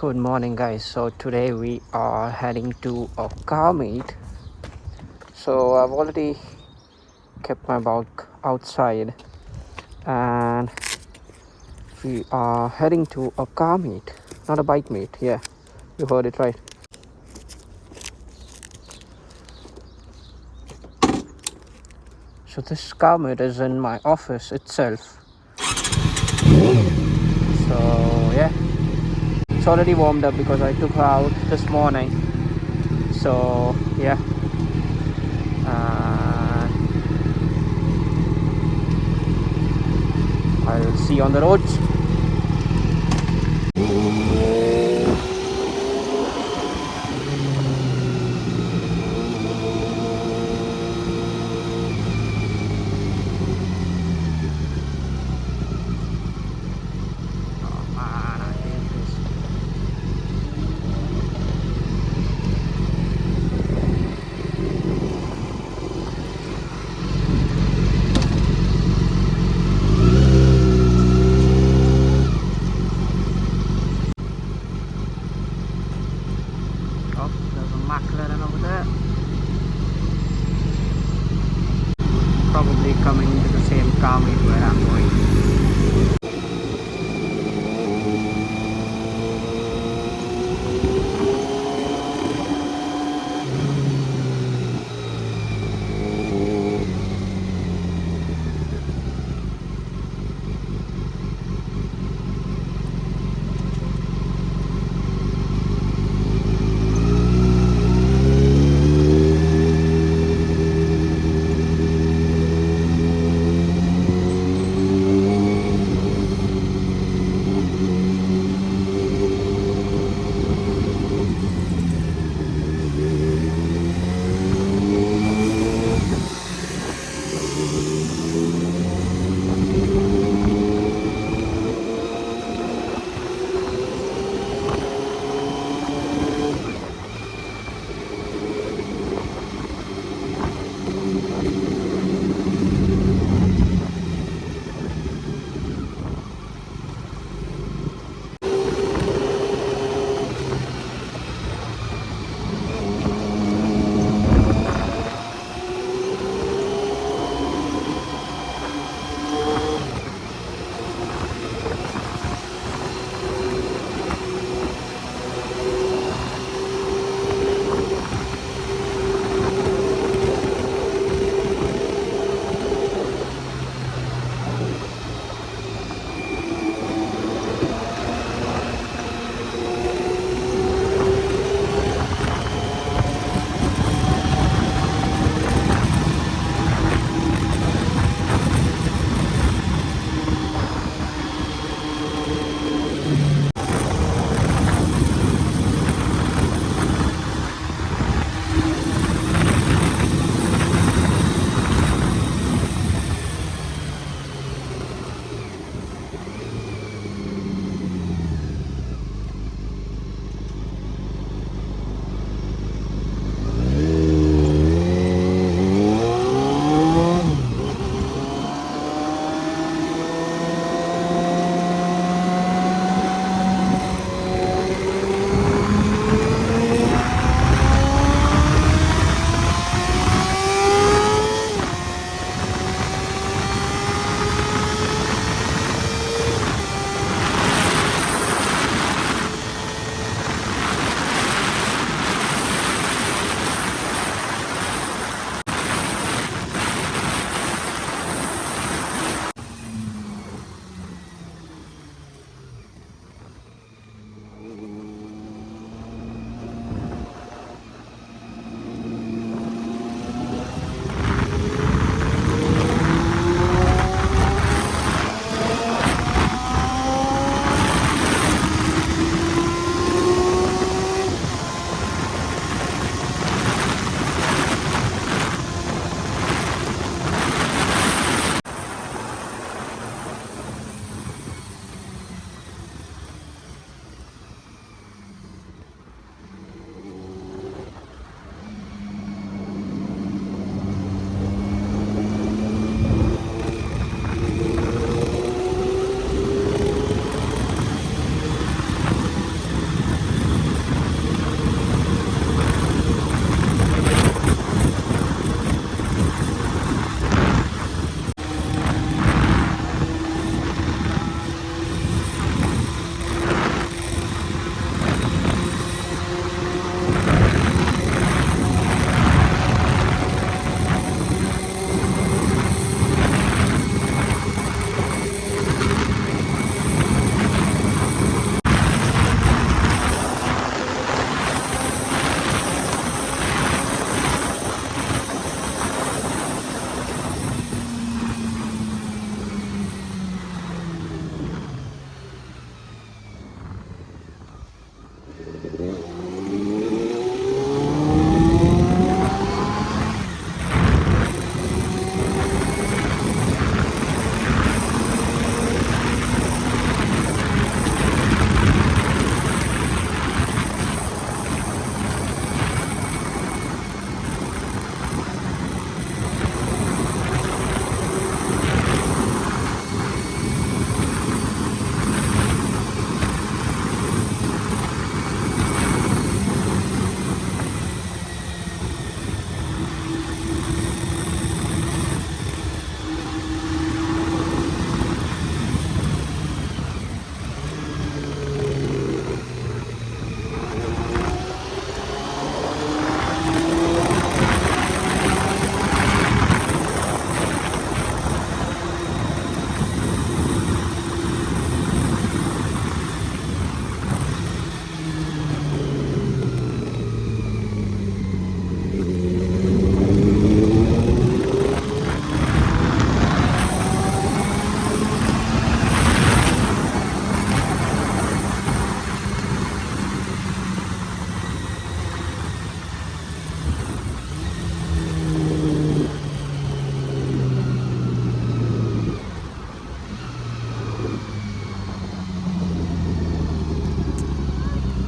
Good morning, guys. So today we are heading to a car meet. So I've already kept my bike outside and we are heading to a car meet, not a bike meet. Yeah, you heard it right. So this car meet is in my office itself. So yeah, it's already warmed up because I took her out this morning. So yeah, I'll see you on the roads. Oh, there's a McLaren over there. Probably coming into the same car meet where I'm going.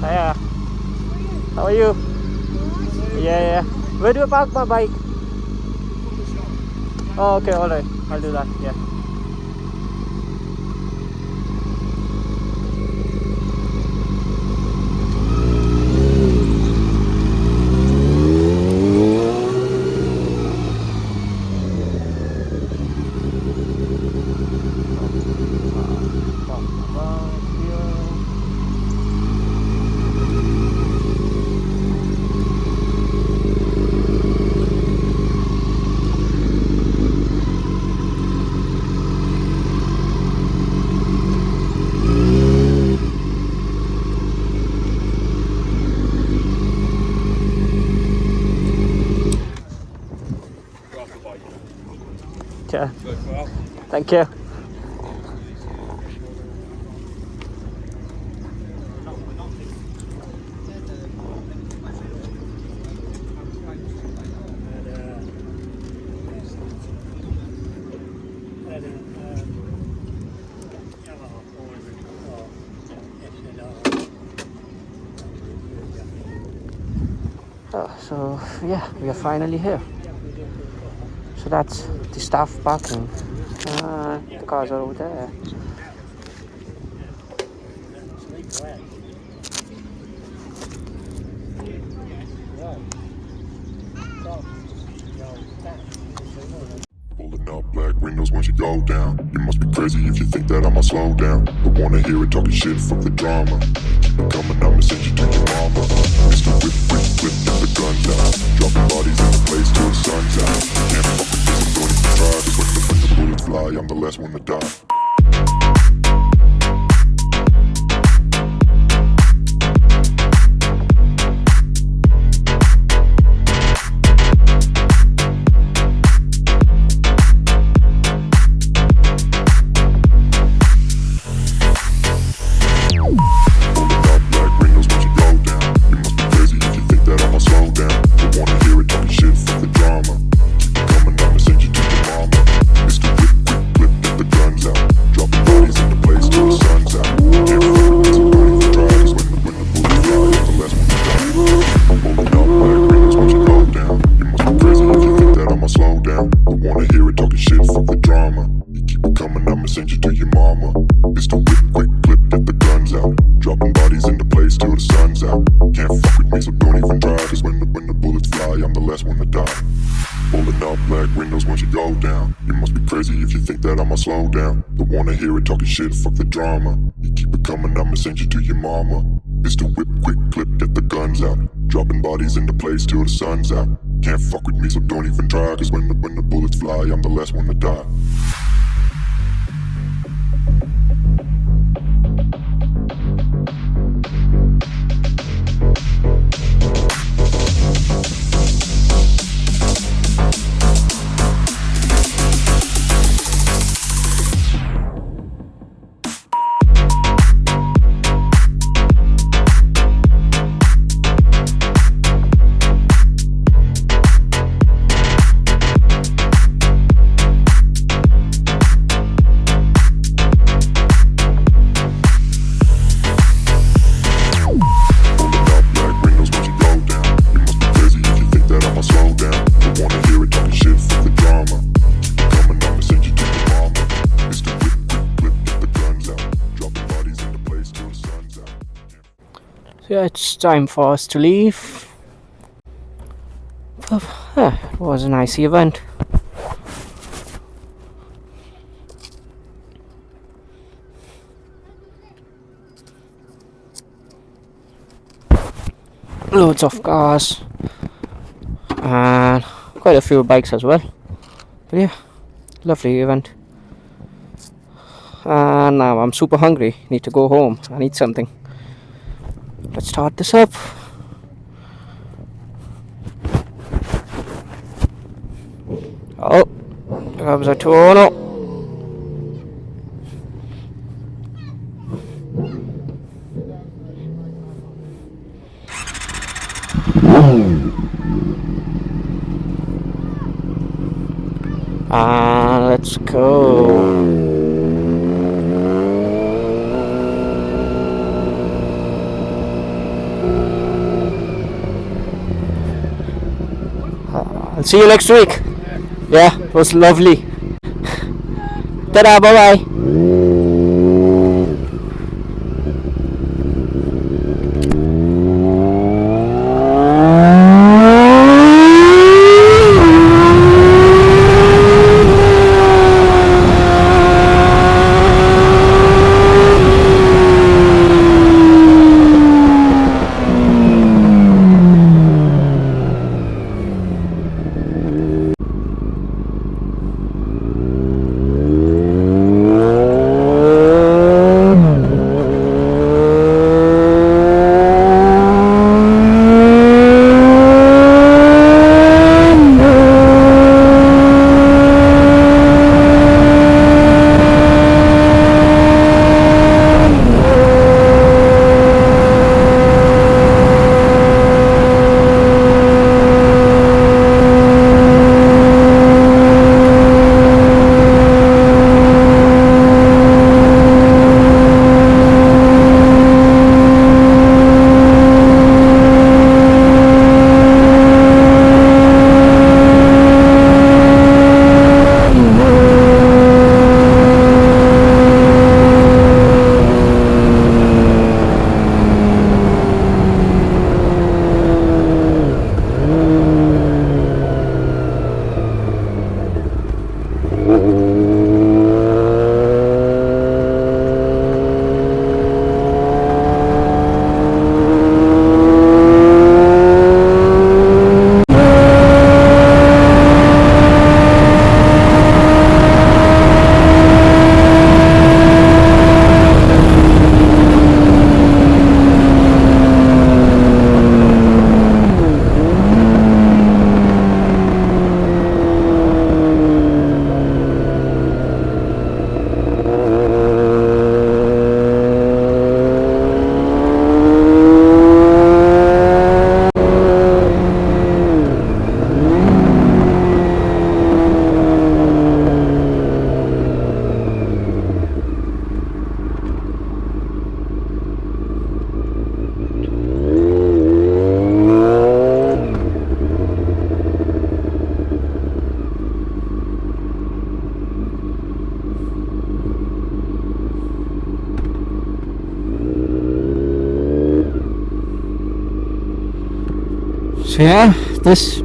Hiya. How are you? Yeah, yeah. Where do I park my bike? Oh, okay, alright. I'll do that, yeah. Yeah. Thank you. So yeah, we are finally here. So that's the staff parking. The cars are over there. Pulling up black windows once you go down. You must be crazy if you think that I'ma slow down. Don't wanna hear it talking shit, fuck the drama. Keep it coming, I'ma send you to your mama. Mr. Whip, whip, whip, get the guns out. Dropping bodies in the place till the sun's out. Can't fuck with this, I'm going to try. Cause when the bullets fly, I'm the last one to die. Slow down, don't wanna hear it talking shit, fuck the drama. You keep it coming, I'ma send you to your mama. Mr. Whip, quick clip, get the guns out. Dropping bodies into place till the sun's out. Can't fuck with me, so don't even try. Cause when the bullets fly, I'm the last one to die. Yeah, it's time for us to leave. It was a nice event. Loads of cars and quite a few bikes as well. But yeah, lovely event. And now I'm super hungry. Need to go home and eat something. Let's start this up. Oh, here comes a Tono. And let's go. I'll see you next week. Yeah, it was lovely. Ta-da, bye-bye. So yeah, this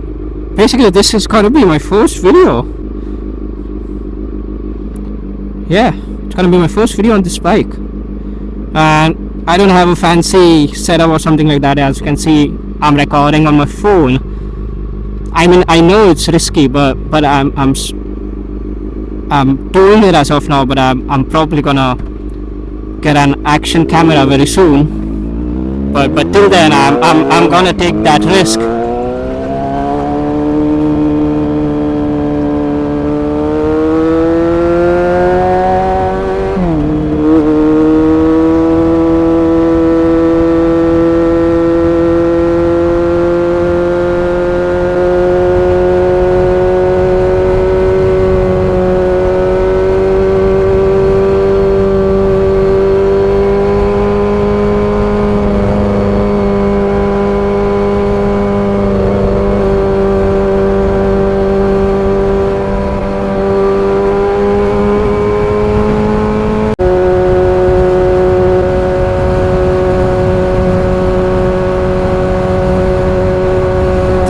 is gonna be my first video. Yeah, it's gonna be my first video on this bike, and I don't have a fancy setup or something like that. As you can see, I'm recording on my phone. I mean, I know it's risky, but I'm doing it as of now. But I'm probably gonna get an action camera very soon. But till then, I'm gonna take that risk.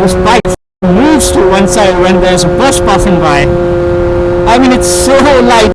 This bike moves to one side when there's a bus passing by. I mean, it's so light.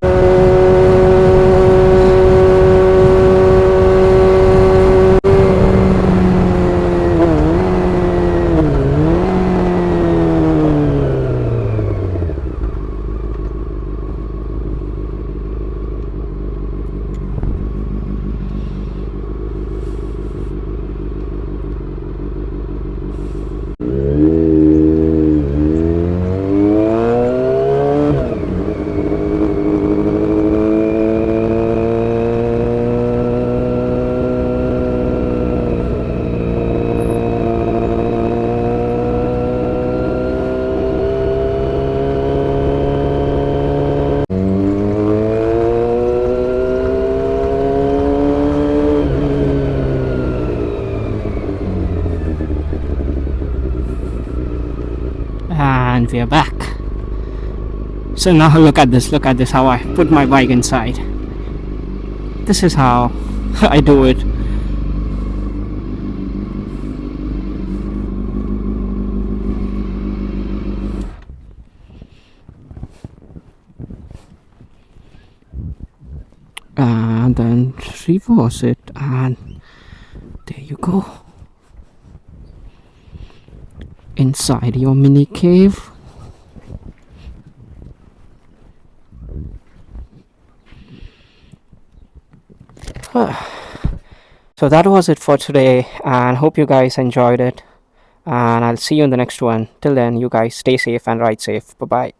and we are back. So now look at this how I put my bike inside. This is how I do it. And then reverse it, and there you go, inside your mini cave. So that was it for today, and hope you guys enjoyed it, and I'll see you in the next one. Till then, you guys stay safe and ride safe. Bye bye.